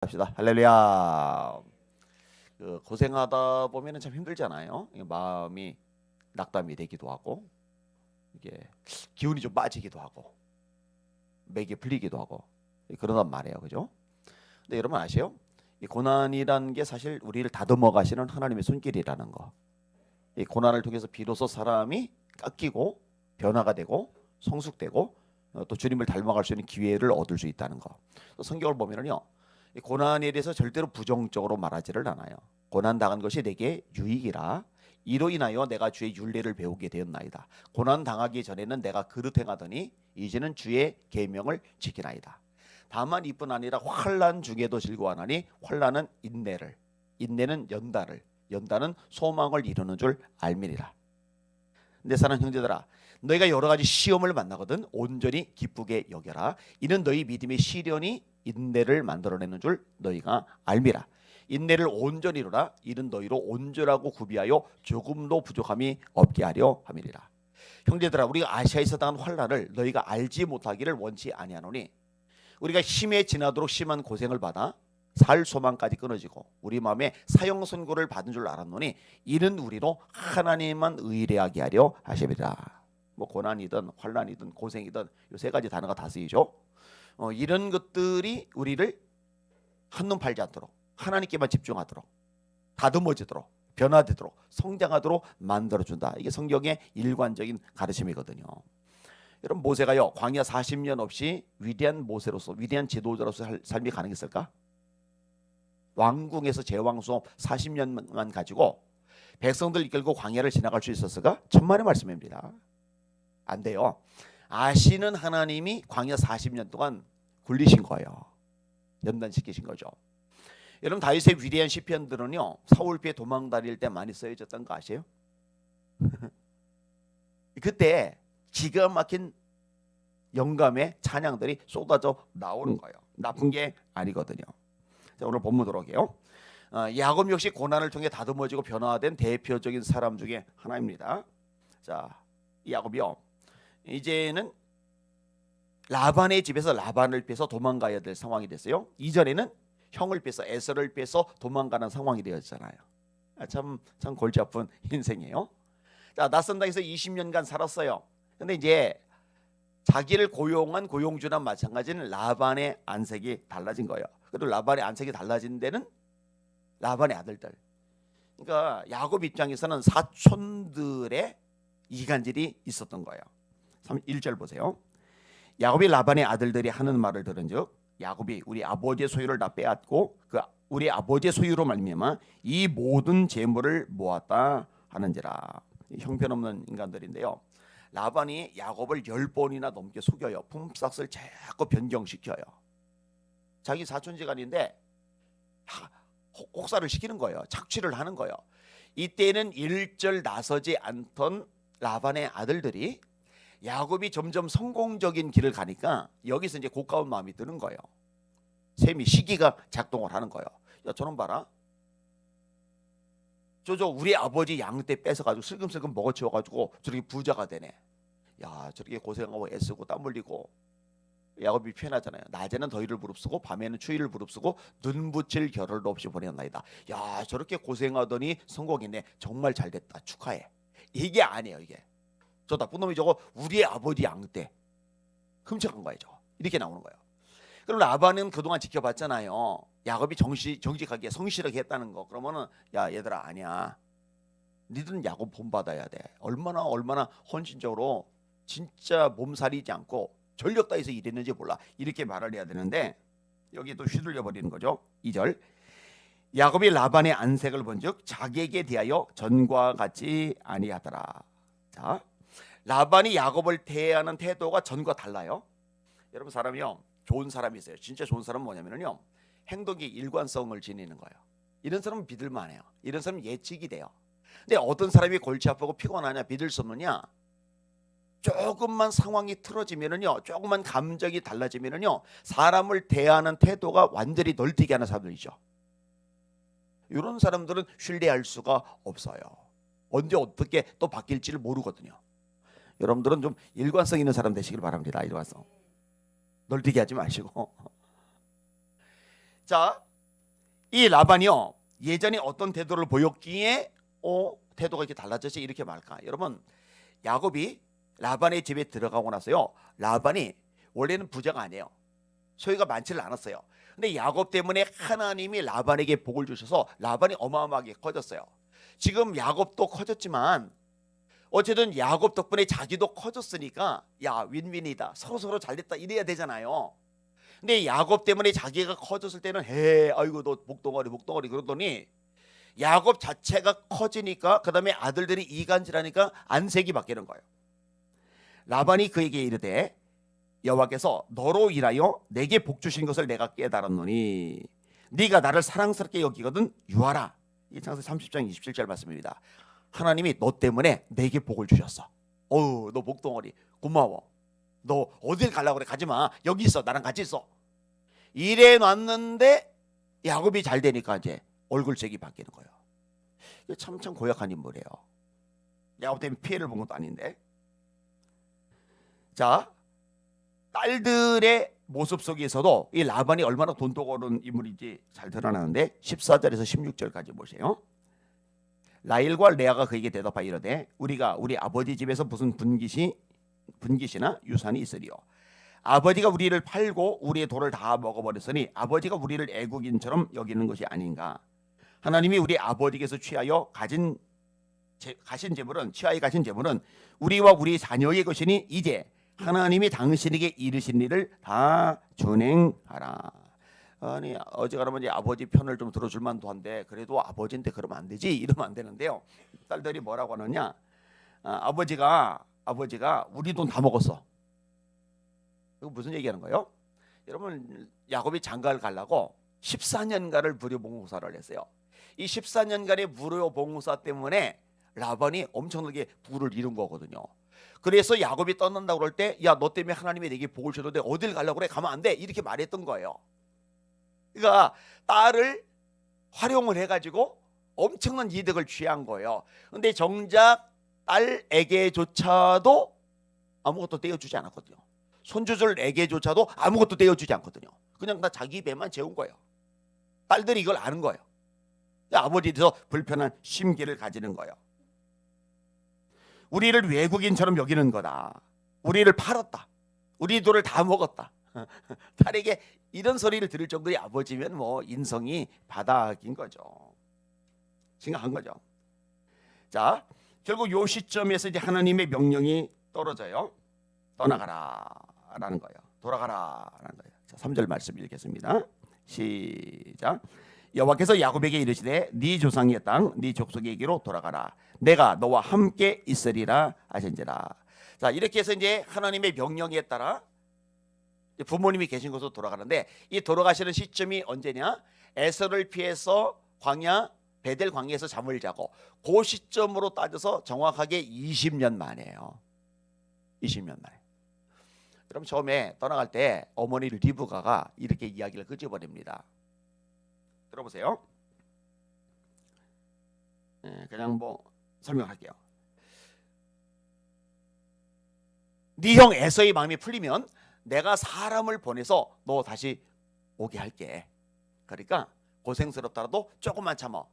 합시다. 할렐루야. 고생하다 보면은 참 힘들잖아요. 마음이 낙담이 되기도 하고 이게 기운이 좀 빠지기도 하고 맥이 풀리기도 하고 그러단 말이에요, 그죠? 근데 여러분 아세요? 이 고난이란 게 사실 우리를 다듬어 가시는 하나님의 손길이라는 거. 이 고난을 통해서 비로소 사람이 깎이고 변화가 되고 성숙되고 또 주님을 닮아갈 수 있는 기회를 얻을 수 있다는 거. 또 성경을 보면은요. 이 고난에 대해서 절대로 부정적으로 말하지를 않아요. 고난 당한 것이 내게 유익이라 이로 인하여 내가 주의 율례를 배우게 되었나이다. 고난 당하기 전에는 내가 그릇 행하더니 이제는 주의 계명을 지키나이다. 다만 이뿐 아니라 환난 중에도 즐거워하나니 환난은 인내를, 인내는 연단을, 연단은 소망을 이루는 줄 알미니라. 내 사랑하는 형제들아, 너희가 여러 가지 시험을 만나거든 온전히 기쁘게 여겨라. 이는 너희 믿음의 시련이 인내를 만들어내는 줄 너희가 알미라. 인내를 온전히 이루라. 이는 너희로 온전하고 구비하여 조금도 부족함이 없게 하려 함이니라. 형제들아, 우리가 아시아에서 당한 환난을 너희가 알지 못하기를 원치 아니하노니 우리가 힘에 지나도록 심한 고생을 받아 살 소망까지 끊어지고 우리 마음에 사형 선고를 받은 줄 알았노니 이는 우리로 하나님만 의뢰하게 하려 하심이라. 뭐 고난이든 환난이든 고생이든 이 세 가지 단어가 다 쓰이죠. 이런 것들이 우리를 한눈 팔지 않도록 하나님께만 집중하도록 다듬어지도록 변화되도록 성장하도록 만들어준다. 이게 성경의 일관적인 가르침이거든요. 여러분 모세가요 광야 40년 없이 위대한 모세로서 위대한 지도자로서 삶이 가능했을까? 왕궁에서 제왕수업 40년만 가지고 백성들 이끌고 광야를 지나갈 수 있었을까? 천만의 말씀입니다. 안 돼요. 아시는 하나님이 광야 40년 동안 굴리신 거예요. 연단시키신 거죠. 여러분 다윗의 위대한 시편들은요 사울 피해 도망 다닐 때 많이 쓰여졌던 거 아세요? 그때 기가 막힌 영감의 찬양들이 쏟아져 나오는 거예요. 나쁜 게 아니거든요. 자, 오늘 본문 들어오게요. 야곱 역시 고난을 통해 다듬어지고 변화된 대표적인 사람 중에 하나입니다. 자, 이 야곱이요. 이제는 라반의 집에서 라반을 빼서 도망가야 될 상황이 됐어요. 이전에는 형을 빼서 에서를 빼서 도망가는 상황이 되었잖아요. 참 골치 아픈 인생이에요. 자, 낯선 땅에서 20년간 살았어요. 근데 이제 자기를 고용한 고용주나 마찬가지는 라반의 안색이 달라진 거예요. 그리고 라반의 안색이 달라진 데는 라반의 아들들. 그러니까 야곱 입장에서는 사촌들의 이간질이 있었던 거예요. 1절 보세요. 야곱이 라반의 아들들이 하는 말을 들은즉 야곱이 우리 아버지의 소유를 다 빼앗고 우리 아버지의 소유로 말미암아 이 모든 재물을 모았다 하는지라. 형편없는 인간들인데요. 라반이 야곱을 10번이나 넘게 속여요. 품삯을 자꾸 변경시켜요. 자기 사촌지간인데 혹사를 시키는 거예요. 착취를 하는 거예요. 이때는 일절 나서지 않던 라반의 아들들이 야곱이 점점 성공적인 길을 가니까 여기서 이제 고가운 마음이 드는 거예요. 셈이 시기가 작동을 하는 거예요. 야, 저놈 봐라. 저 우리 아버지 양 때 뺏어가지고 슬금슬금 먹어치워가지고 저렇게 부자가 되네. 야, 저렇게 고생하고 애쓰고 땀 흘리고. 야곱이 표현하잖아요. 낮에는 더위를 무릅쓰고 밤에는 추위를 무릅쓰고 눈 붙일 겨를도 없이 보냈나이다. 야, 저렇게 고생하더니 성공했네. 정말 잘됐다. 축하해. 이게 아니에요. 이게 저 나쁜 놈이 저거 우리 아버지 양 때 훔쳐간 거예요. 저거. 이렇게 나오는 거예요. 그럼 라반은 그동안 지켜봤잖아요. 야곱이 정직하게 성실하게 했다는 거. 그러면은 야, 얘들아, 아니야. 니들은 야곱 본받아야 돼. 얼마나 헌신적으로 진짜 몸살이지 않고 전력 다해서 일했는지 몰라. 이렇게 말을 해야 되는데 여기 또 휘둘려 버리는 거죠. 2절. 야곱이 라반의 안색을 본즉 자기에게 대하여 전과 같지 아니하더라. 자, 라반이 야곱을 대하는 태도가 전과 달라요. 여러분 사람이요. 좋은 사람이 있어요. 진짜 좋은 사람은 뭐냐면요. 행동이 일관성을 지니는 거예요. 이런 사람은 믿을만해요. 이런 사람은 예측이 돼요. 근데 어떤 사람이 골치 아프고 피곤하냐 믿을 수 없느냐? 조금만 상황이 틀어지면은요, 조금만 감정이 달라지면은요, 사람을 대하는 태도가 완전히 널뛰게 하는 사람들이죠. 이런 사람들은 신뢰할 수가 없어요. 언제 어떻게 또 바뀔지를 모르거든요. 여러분들은 좀 일관성 있는 사람 되시길 바랍니다. 일관성. 널뛰게 하지 마시고. 자, 이 라반이요 예전에 어떤 태도를 보였기에 태도가 이렇게 달라졌지 이렇게 말할까? 여러분 야곱이 라반의 집에 들어가고 나서요 라반이 원래는 부자가 아니에요. 소유가 많지를 않았어요. 근데 야곱 때문에 하나님이 라반에게 복을 주셔서 라반이 어마어마하게 커졌어요. 지금 야곱도 커졌지만 어쨌든 야곱 덕분에 자기도 커졌으니까 야 윈윈이다 서로서로 잘됐다 이래야 되잖아요. 근데 야곱 때문에 자기가 커졌을 때는 아이고 너 목동아리 그러더니 야곱 자체가 커지니까 그 다음에 아들들이 이간질하니까 안색이 바뀌는 거예요. 라반이 그에게 이르되 여호와께서 너로 인하여 내게 복 주신 것을 내가 깨달았노니 네가 나를 사랑스럽게 여기거든 유하라. 이게 창세기 30장 27절 말씀입니다. 하나님이 너 때문에 내게 복을 주셨어. 너 목동아리 고마워. 너 어딜 가려고 그래? 가지마. 여기 있어. 나랑 같이 있어. 이래 놨는데 야곱이 잘 되니까 이제 얼굴색이 바뀌는 거예요. 이게 참 고약한 인물이에요. 야곱 때문에 피해를 본 것도 아닌데. 자, 딸들의 모습 속에서도 이 라반이 얼마나 돈독한 인물인지 잘 드러나는데 14절에서 16절까지 보세요. 라헬과 레아가 그에게 대답하여 이르되 우리가 우리 아버지 집에서 무슨 분깃이나 유산이 있으리요. 아버지가 우리를 팔고 우리의 돌을 다 먹어버렸으니 아버지가 우리를 애국인처럼 여기는 것이 아닌가. 하나님이 우리 아버지께서 취하여 가신 재물은 우리와 우리 자녀의 것이니 이제 하나님이 당신에게 이르신 일을 다 준행하라. 아니 어지간하면 이제 아버지 편을 좀 들어줄 만도 한데 그래도 아버지인데 그러면 안 되지 이러면 안 되는데요. 딸들이 뭐라고 하느냐? 아버지가 우리 돈 다 먹었어. 이거 무슨 얘기하는 거예요? 여러분 야곱이 장가를 가려고 14년간을 무료 봉사를 했어요. 이 14년간의 무료 봉사 때문에 라반이 엄청나게 부를 이룬 거거든요. 그래서 야곱이 떠난다고 그럴 때 야 너 때문에 하나님이 내게 복을 주는데 어딜 가려고 그래? 가면 안 돼. 이렇게 말했던 거예요. 그러니까 딸을 활용을 해가지고 엄청난 이득을 취한 거예요. 근데 정작 딸에게조차도 아무것도 떼어주지 않았거든요. 손주들에게조차도 아무것도 떼어주지 않거든요. 그냥 다 자기 배만 재운 거예요. 딸들이 이걸 아는 거예요. 아버지에 대해서 불편한 심기를 가지는 거예요. 우리를 외국인처럼 여기는 거다. 우리를 팔았다. 우리 돈을 다 먹었다. 딸에게 이런 소리를 들을 정도의 아버지면 뭐 인성이 바닥인 거죠. 심각한 거죠. 자, 결국 요 시점에서 이제 하나님의 명령이 떨어져요. 떠나가라라는 거예요. 돌아가라라는 거예요. 자, 3절 말씀 읽겠습니다. 시작. 여호와께서 야곱에게 이르시되 네 조상의 땅 네 족속에게로 돌아가라. 내가 너와 함께 있으리라 하신지라. 자, 이렇게 해서 이제 하나님의 명령에 따라 부모님이 계신 곳으로 돌아가는데 이 돌아가시는 시점이 언제냐? 에서를 피해서 베델 광야에서 잠을 자고 그 시점으로 따져서 정확하게 20년 만이에요. 20년 만에. 그럼 처음에 떠나갈 때 어머니 리브가가 이렇게 이야기를 끄집어냅니다. 들어보세요. 그냥 뭐 설명할게요. 네 형 에서의 마음이 풀리면 내가 사람을 보내서 너 다시 오게 할게. 그러니까 고생스럽더라도 조금만 참아.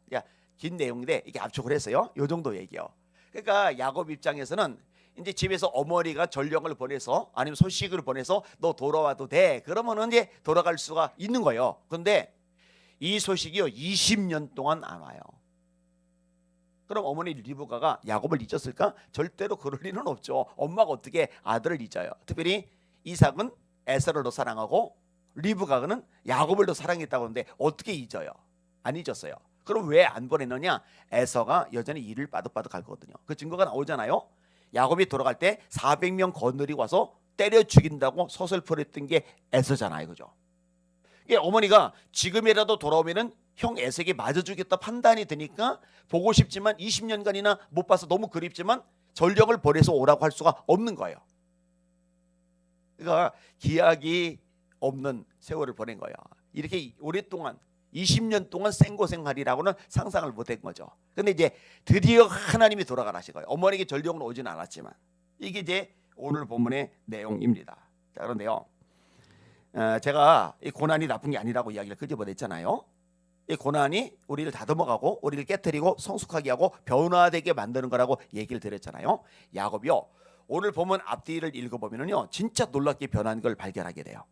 긴 내용인데 이게 압축을 했어요. 요 정도 얘기요. 그러니까 야곱 입장에서는 이제 집에서 어머니가 전령을 보내서 아니면 소식을 보내서 너 돌아와도 돼. 그러면은 이제 돌아갈 수가 있는 거예요. 그런데 이 소식이요 20년 동안 안 와요. 그럼 어머니 리브가가 야곱을 잊었을까? 절대로 그럴 리는 없죠. 엄마가 어떻게 아들을 잊어요? 특별히 이삭은 에서를 더 사랑하고 리브가는 야곱을 더 사랑했다고 하는데 어떻게 잊어요? 안 잊었어요. 그럼 왜 안 보내느냐? 에서가 여전히 이를 빠득빠득 할 거거든요. 그 증거가 나오잖아요. 야곱이 돌아갈 때 400명 거느리 와서 때려 죽인다고 서슬퍼랬던 게 에서잖아요. 그죠? 어머니가 지금이라도 돌아오면은 형 에색이 맞아 주겠다 판단이 드니까 보고 싶지만 20년간이나 못 봐서 너무 그립지만 전력을 보내서 오라고 할 수가 없는 거예요. 그러니까 기약이 없는 세월을 보낸 거예요. 이렇게 오랫동안 20년 동안 생고생하리라고는 상상을 못한 거죠. 근데 이제 드디어 하나님이 돌아가라 하신 거예요. 어머니에게 전력은 오지는 않았지만 이게 이제 오늘 본문의 내용입니다. 자, 그런데요. 제가 이 고난이 나쁜 게 아니라고 이야기를 끄집어냈잖아요. 이 고난이 우리를 다듬어가고 우리를 깨트리고 성숙하게 하고 변화되게 만드는 거라고 얘기를 드렸잖아요. 야곱이요, 오늘 보면 앞뒤를 읽어보면요 진짜 놀랍게 변한 걸 발견하게 돼요.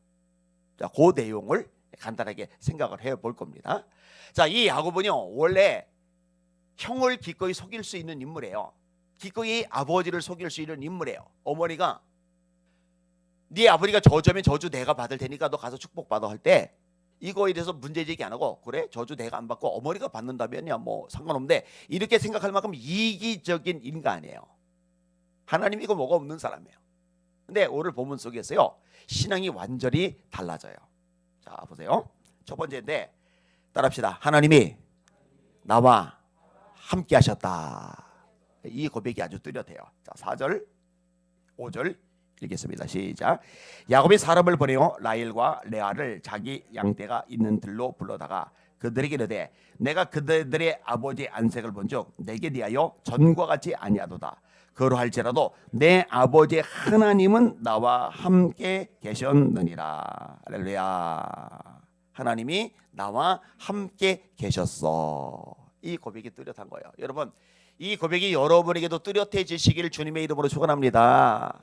자, 그 내용을 간단하게 생각을 해볼 겁니다. 자, 이 야곱은요 원래 형을 기꺼이 속일 수 있는 인물이에요. 기꺼이 아버지를 속일 수 있는 인물이에요. 어머니가 네 아버지가 저주하면 저주 내가 받을 테니까 너 가서 축복받아 할 때 이거에 대해서 문제제기 안 하고, 그래 저주 내가 안 받고 어머니가 받는다면야 뭐 상관없는데, 이렇게 생각할 만큼 이기적인 인간이에요. 하나님이고 뭐가 없는 사람이에요. 근데 오늘 본문 속에서요 신앙이 완전히 달라져요. 자, 보세요. 첫 번째인데 따라합시다. 하나님이 나와 함께 하셨다. 이 고백이 아주 뚜렷해요. 자, 4절 5절 읽겠습니다. 시작. 야곱이 사람을 보내어 라헬과 레아를 자기 양떼가 있는 들로 불러다가 그들에게 이르되 내가 그들의 아버지 안색을 본즉 내게 대하여 전과 같이 아니하도다. 그러할지라도 내 아버지 하나님은 나와 함께 계셨느니라. 할렐루야. 하나님이 나와 함께 계셨어. 이 고백이 뚜렷한 거예요. 여러분, 이 고백이 여러분에게도 뚜렷해지시길 주님의 이름으로 축원합니다.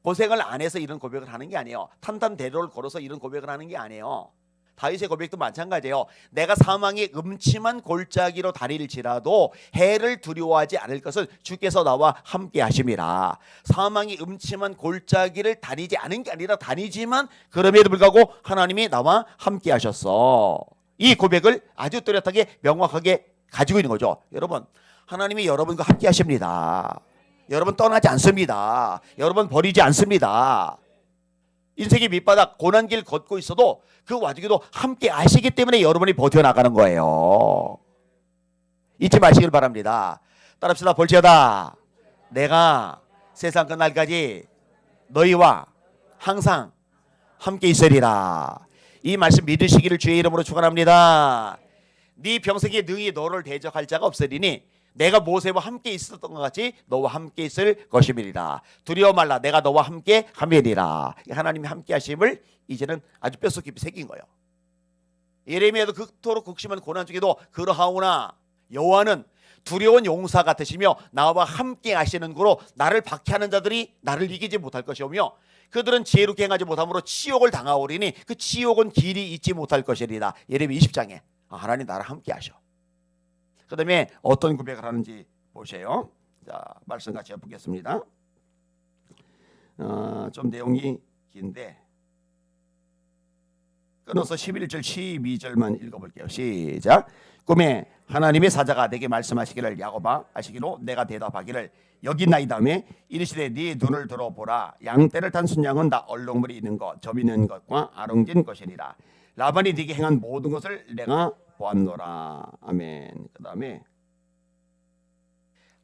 고생을 안 해서 이런 고백을 하는 게 아니에요. 탄탄대로를 걸어서 이런 고백을 하는 게 아니에요. 다윗의 고백도 마찬가지예요. 내가 사망의 음침한 골짜기로 다닐지라도 해를 두려워하지 않을 것은 주께서 나와 함께 하심이라. 사망의 음침한 골짜기를 다니지 않은 게 아니라 다니지만 그럼에도 불구하고 하나님이 나와 함께 하셨어. 이 고백을 아주 뚜렷하게 명확하게 가지고 있는 거죠. 여러분, 하나님이 여러분과 함께 하십니다. 여러분 떠나지 않습니다. 여러분 버리지 않습니다. 인생의 밑바닥 고난길 걷고 있어도 그 와중에도 함께 하시기 때문에 여러분이 버텨나가는 거예요. 잊지 마시길 바랍니다. 따라합시다. 볼지어다 내가 세상 끝날까지 너희와 항상 함께 있으리라. 이 말씀 믿으시기를 주의 이름으로 축원합니다. 네 병석에 능히 너를 대적할 자가 없으리니 내가 모세와 함께 있었던 것 같이 너와 함께 있을 것임이니라. 두려워 말라. 내가 너와 함께 함이니라. 하나님이 함께 하심을 이제는 아주 뼛속 깊이 새긴 거예요. 예레미야도 그토록 극심한 고난 중에도 그러하오나 여호와는 두려운 용사 같으시며 나와 함께 하시는 고로 나를 박해하는 자들이 나를 이기지 못할 것이오며 그들은 지혜롭게 행하지 못함으로 치욕을 당하오리니 그 치욕은 길이 잊지 못할 것이리라. 예레미야 20장에 하나님 나랑 함께 하셔. 그 다음에 어떤 고백을 하는지 보세요. 자, 말씀 같이 해보겠습니다. 좀 내용이 긴데 끊어서 11절 12절만 읽어볼게요. 시작. 꿈에 하나님의 사자가 내게 말씀하시기를 야곱아 하시기로 내가 대답하기를 여기 있나이다 하며 이르시되 네 눈을 들어보라. 양떼를 탄 순양은 다 얼룩물이 있는 것 점 있는 것과 아롱진 것이니라. 라반이 네게 행한 모든 것을 내가 보았노라. 아멘. 그 다음에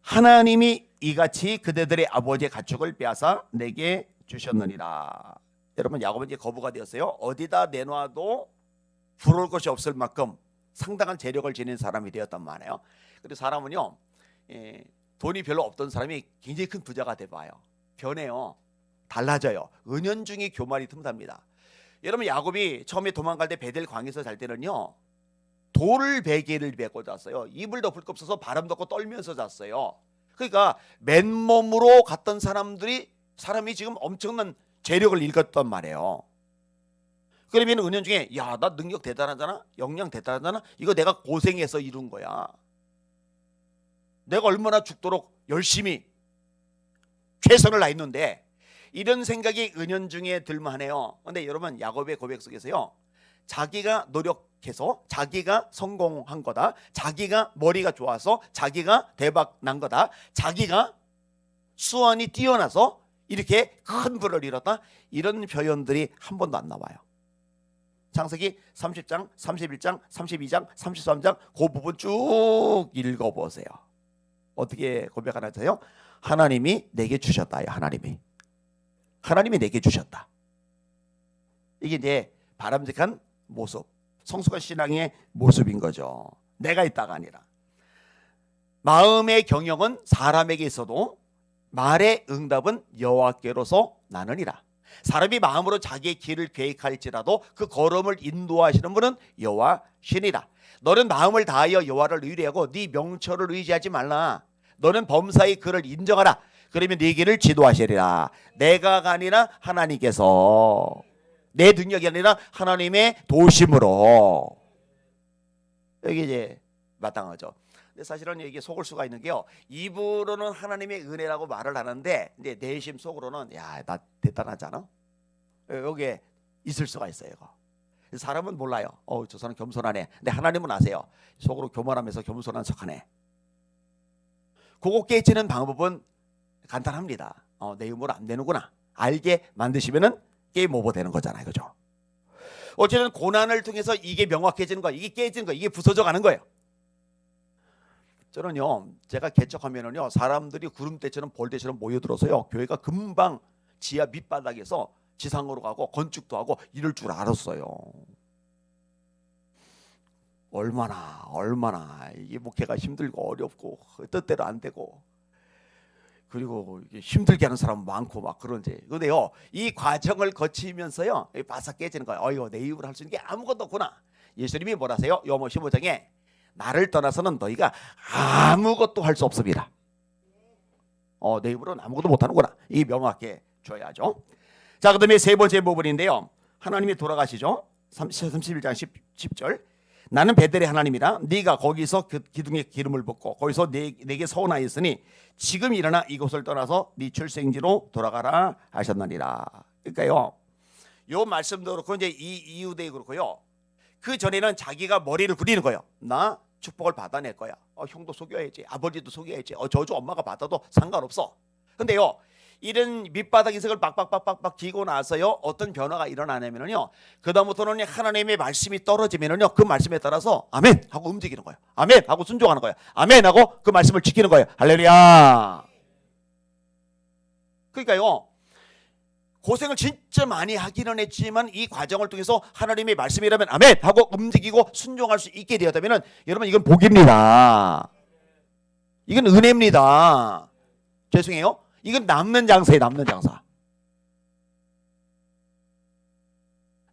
하나님이 이같이 그대들의 아버지의 가축을 빼앗아 내게 주셨느니라. 여러분, 야곱은 이제 거부가 되었어요. 어디다 내놔도 부러울 것이 없을 만큼 상당한 재력을 지닌 사람이 되었단 말이에요. 그런데 사람은요, 돈이 별로 없던 사람이 굉장히 큰 부자가 돼봐요. 변해요. 달라져요. 은연중에 교만이 틈탑니다. 여러분, 야곱이 처음에 도망갈 때 베델 광에서 잘 때는요 돌 베개를 메고 잤어요. 이불 덮을 거 없어서 바람 덮고 떨면서 잤어요. 그러니까 맨몸으로 갔던 사람이 지금 엄청난 재력을 일궜단 말이에요. 그러면 은연중에 야, 나 능력 대단하잖아, 역량 대단하잖아, 이거 내가 고생해서 이룬 거야. 내가 얼마나 죽도록 열심히 최선을 다했는데, 이런 생각이 은연중에 들만해요. 그런데 여러분, 야곱의 고백 속에서요 자기가 노력해서 자기가 성공한 거다, 자기가 머리가 좋아서 자기가 대박 난 거다, 자기가 수완이 뛰어나서 이렇게 큰 부를 이뤘다, 이런 표현들이 한 번도 안 나와요. 창세기 30장, 31장, 32장, 33장 그 부분 쭉 읽어보세요. 어떻게 고백하나요? 하나님이 내게 주셨다요. 하나님이 내게 주셨다. 이게 이제 바람직한 모습, 성숙한 신앙의 모습인 거죠. 내가 있다가 아니라. 마음의 경영은 사람에게 있어도 말의 응답은 여호와께로서 나느니라. 사람이 마음으로 자기의 길을 계획할지라도 그 걸음을 인도하시는 분은 여호와 신이라. 너는 마음을 다하여 여호와를 의뢰하고 네 명철을 의지하지 말라. 너는 범사의 그를 인정하라. 그러면 네 길을 지도하시리라. 내가 아니라 하나님께서, 내 능력이 아니라 하나님의 도심으로. 여기 이제 마땅하죠. 근데 사실은 이게 속을 수가 있는 게요, 입으로는 하나님의 은혜라고 말을 하는데 이제 내심 속으로는 야, 나 대단하잖아. 여기에 있을 수가 있어요. 이거. 사람은 몰라요. 저 사람 겸손하네. 근데 하나님은 아세요. 속으로 교만하면서 겸손한 척하네. 그거 깨지는 방법은 간단합니다. 내 힘으로 안 되는구나 알게 만드시면은 게임 오버 되는 거잖아요. 그죠? 어쨌든 고난을 통해서 이게 명확해지는 거야. 이게 깨지는 거야. 이게 부서져 가는 거예요. 저는요, 제가 개척하면은요, 사람들이 구름대처럼 벌떼처럼 모여들어서요, 교회가 금방 지하 밑바닥에서 지상으로 가고 건축도 하고 이럴 줄 알았어요. 얼마나 이게 목회가 힘들고 어렵고 뜻대로 안 되고, 그리고 이게 힘들게 하는 사람 많고 막 그런지. 근데요, 이 과정을 거치면서요, 바싹 깨지는 거예요. 내 입으로 할 수 있는 게 아무것도 없구나. 예수님이 뭐라세요? 요한복음 15장에 나를 떠나서는 너희가 아무것도 할 수 없습니다. 내 입으로는 아무것도 못하는구나. 이 명확해 줘야죠. 자, 그 다음에 세 번째 부분인데요, 하나님이 돌아가시죠. 31장 10절. 나는 베델의 하나님이라. 네가 거기서 그 기둥에 기름을 붓고 거기서 내게 서원하였으니 지금 일어나 이곳을 떠나서 네 출생지로 돌아가라 하셨느니라. 그러니까요, 요 말씀도 그렇고 이제 이 이유도 그렇고요, 그 전에는 자기가 머리를 굴리는 거예요. 나 축복을 받아낼 거야. 형도 속여야지, 아버지도 속여야지, 저주 엄마가 받아도 상관없어. 근데요, 이런 밑바닥 인생을 빡빡빡빡 기고 나서요, 어떤 변화가 일어나냐면요, 그 다음부터는 하나님의 말씀이 떨어지면요, 그 말씀에 따라서 아멘 하고 움직이는 거예요. 아멘 하고 순종하는 거예요. 아멘 하고 그 말씀을 지키는 거예요. 할렐루야. 그러니까요, 고생을 진짜 많이 하기는 했지만 이 과정을 통해서 하나님의 말씀이라면 아멘 하고 움직이고 순종할 수 있게 되었다면, 여러분, 이건 복입니다. 이건 은혜입니다. 죄송해요, 이건 남는 장사예요. 남는 장사.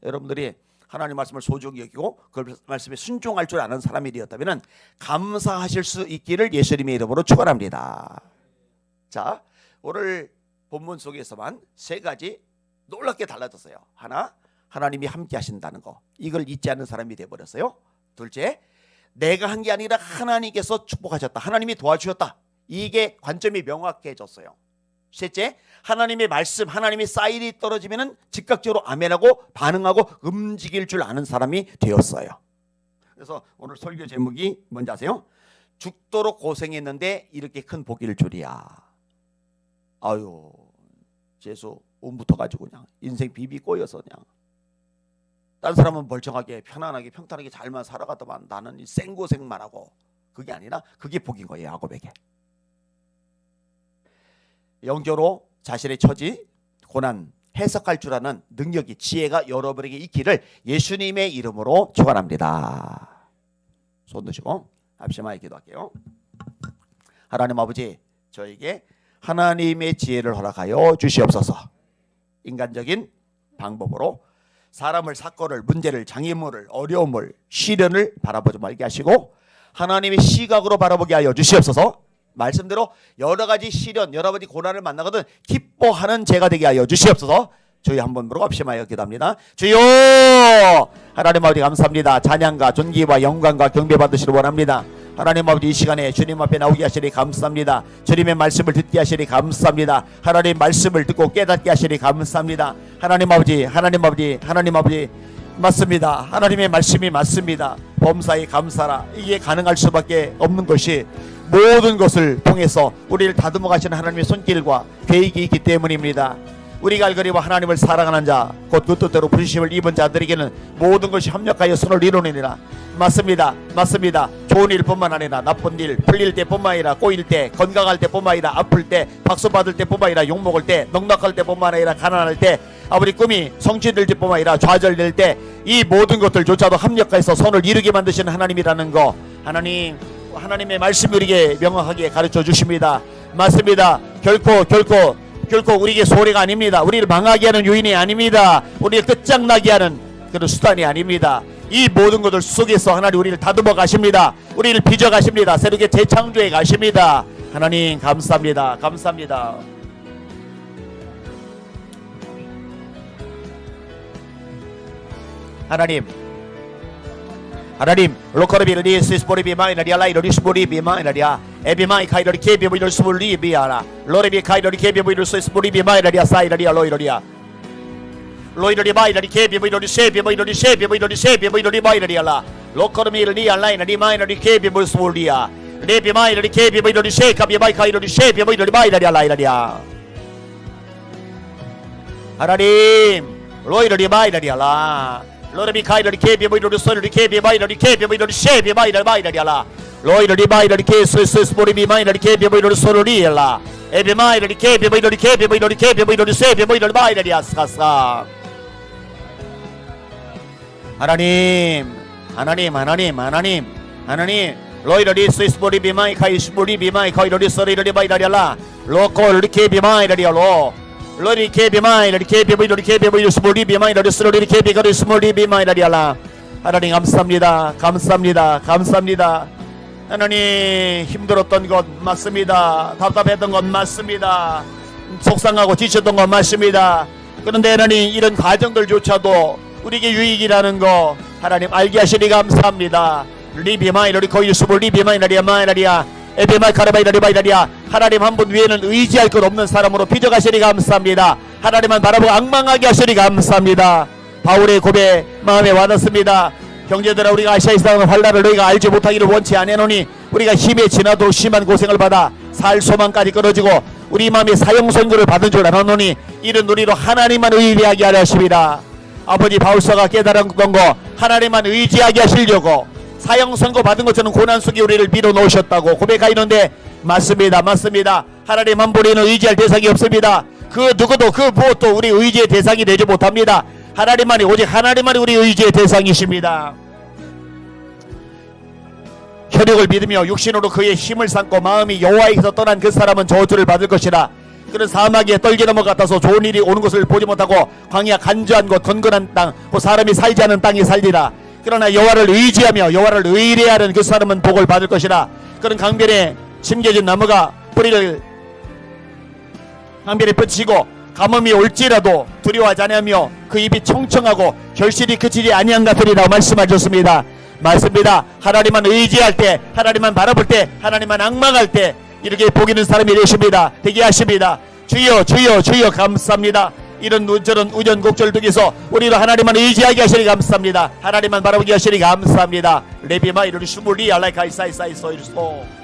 여러분들이 하나님 말씀을 소중히 여기고 그 말씀에 순종할 줄 아는 사람이 되었다면 감사하실 수 있기를 예수님의 이름으로 축원합니다. 자, 오늘 본문 속에서만 세 가지 놀랍게 달라졌어요. 하나, 하나님이 함께 하신다는 거, 이걸 잊지 않는 사람이 되어버렸어요. 둘째, 내가 한 게 아니라 하나님께서 축복하셨다, 하나님이 도와주셨다, 이게 관점이 명확해졌어요. 셋째, 하나님의 말씀, 하나님의 사인이 떨어지면 즉각적으로 아멘하고 반응하고 움직일 줄 아는 사람이 되었어요. 그래서 오늘 설교 제목이 뭔지 아세요? 죽도록 고생했는데 이렇게 큰 복일 줄이야. 아유, 재수 운부터 가지고 그냥 인생 비비 꼬여서 그냥 딴 사람은 멀쩡하게 편안하게 평탄하게 잘만 살아가더만 나는 이 생고생만 하고. 그게 아니라 그게 복인 거예요. 야곱에게. 영적으로 자신의 처지, 고난 해석할 줄 아는 능력이, 지혜가 여러분에게 있기를 예수님의 이름으로 축원합니다. 손 드시고 합심하여 기도할게요. 하나님 아버지, 저에게 하나님의 지혜를 허락하여 주시옵소서. 인간적인 방법으로 사람을, 사건을, 문제를, 장애물을, 어려움을, 시련을 바라보지 말게 하시고 하나님의 시각으로 바라보게 하여 주시옵소서. 말씀대로 여러 가지 시련, 여러 가지 고난을 만나거든 기뻐하는 제가 되게 하여 주시옵소서. 저희 한번 부르고 합심하여 기도합니다. 주여, 하나님 아버지 감사합니다. 찬양과 존귀와 영광과 경배 받으시길 원합니다. 하나님 아버지, 이 시간에 주님 앞에 나오게 하시니 감사합니다. 주님의 말씀을 듣게 하시니 감사합니다. 하나님 말씀을 듣고 깨닫게 하시니 감사합니다. 하나님 아버지, 하나님 아버지, 하나님 아버지, 맞습니다. 하나님의 말씀이 맞습니다. 범사에 감사라. 이게 가능할 수밖에 없는 것이 모든 것을 통해서 우리를 다듬어 가시는 하나님의 손길과 계획이 있기 때문입니다. 우리가 알거니와 하나님을 사랑하는 자, 곧 그 뜻대로 부르심을 입은 자들에게는 모든 것이 협력하여 선을 이루느니라. 맞습니다. 맞습니다. 좋은 일뿐만 아니라 나쁜 일, 풀릴 때뿐만 아니라 꼬일 때, 건강할 때뿐만 아니라 아플 때, 박수 받을 때뿐만 아니라 욕먹을 때, 넉넉할 때뿐만 아니라 가난할 때, 아버지 꿈이 성취될 때뿐만 아니라 좌절될 때, 이 모든 것들조차도 합력하여서 선을 이루게 만드시는 하나님이라는 거, 하나님의 말씀이 우리에게 명확하게 가르쳐 주십니다. 맞습니다. 결코 결코 우리에게 소리가 아닙니다. 우리를 망하게 하는 요인이 아닙니다. 우리를 끝장나게 하는 그런 수단이 아닙니다. 이 모든 것들 속에서 하나님 우리를 다듬어 가십니다. 우리를 빚어 가십니다. 새롭게 재창조해 가십니다. 하나님 감사합니다. 감사합니다. 하나님 로커르비르디 스포리비마이나리아 라이로리스포리비마이나리아 에비마이 카이로리 케비보이로 스몰리비아라 로레비 카이로리 케비보이로 스포리비마이나리아 사이라리아 로이로리아 로이로리 바이라리 케비보이로리 세비보이로리 세비보이로리 세비보이로리 바이라리아라 로커르미르디 알라이나리 마이나리 케비보이 스몰리아 레비마이라리 케비보이로리 세카비마이 카이로리 세비보이로리 바이라리아 라이라리아 하나님 로이로리 바이라리아라 로레비 카이로리 케비보이로리 소리리 케비바이로리 케비보이로리 세비바이라리 바이라리아라 로이로리 바이로리 케스스포리비 마이로리 케비보이로리 소리리엘라 에비마이로리 케비보이로리 케비보이로리 케비보이로리 세비보이로리 바이라리아 스카사 하나님 로이로리 스포리비 마이 카이스포리비 마이 카이로리 소리리 바이라리아라 로콜리 케비마이라리아로 로리 케비마이라리 케비보이로리 케비보이로리 스포리비 마이로리 소리리 케비가리 스몰리비 마이라리아라 하나님 감사합니다. 감사합니다. 감사합니다. 하나님 힘들었던 것 맞습니다. 답답했던 것 맞습니다. 속상하고 지쳤던 것 맞습니다. 그런데 하나님 이런 과정들조차도 우리에게 유익이라는 거 하나님 알게 하시니 감사합니다. 리비마이너리 코이스볼 리비마이너리아 마이너리아 에비마이 카르바이너리바이너리아 하나님 한 분 위에는 의지할 것 없는 사람으로 빚어가시니 감사합니다. 하나님만 바라보고 악망하게 하시니 감사합니다. 바울의 고백 마음에 와닿습니다. 형제들아 우리가 아시아에서 당하는 환난을 너희가 알지 못하기를 원치 아니하노니 우리가 힘에 지나도록 심한 고생을 받아 살 소망까지 끊어지고 우리 마음에 사형 선고를 받은 줄 알았노니 이런 우리로 하나님만 의지하게 하려 하십니다. 아버지 바울서가 깨달았던 거 하나님만 의지하게 하시려고 사형 선고 받은 것처럼 고난 속에 우리를 밀어놓으셨다고 고백하였는데 맞습니다. 맞습니다. 하나님 한 분에는 의지할 대상이 없습니다. 그 누구도 그 무엇도 우리 의지의 대상이 되지 못합니다. 하나님만이 오직 하나님만이 우리 의지의 대상이십니다. 혈육을 믿으며 육신으로 그의 힘을 삼고 마음이 여호와에게서 떠난 그 사람은 저주를 받을 것이라. 그는 사막에 떨기나무 같아서 좋은 일이 오는 것을 보지 못하고 광야 간주한 곳 건건한 땅 그 사람이 살지 않은 땅에 살리라. 그러나 여호와를 의지하며 여호와를 의뢰하는 그 사람은 복을 받을 것이라. 그는 강변에 심겨진 나무가 뿌리를 강변에 뻗치고 가뭄이 올지라도 두려워하지 아니하며 그 입이 청청하고 결실이 그치지 아니한 같으리라고 말씀하셨습니다. 맞습니다. 하나님만 의지할 때 하나님만 바라볼 때 하나님만 악망할 때 이렇게 복 있는 사람이 되십니다. 되게 하십니다. 주여 주여 주여 감사합니다. 이런 저런 우전곡절 등에서 우리로 하나님만 의지하게 하시니 감사합니다. 하나님만 바라보게 하시니 감사합니다. 레비마 이르리 슈물리 알라이카이사이사이소이르소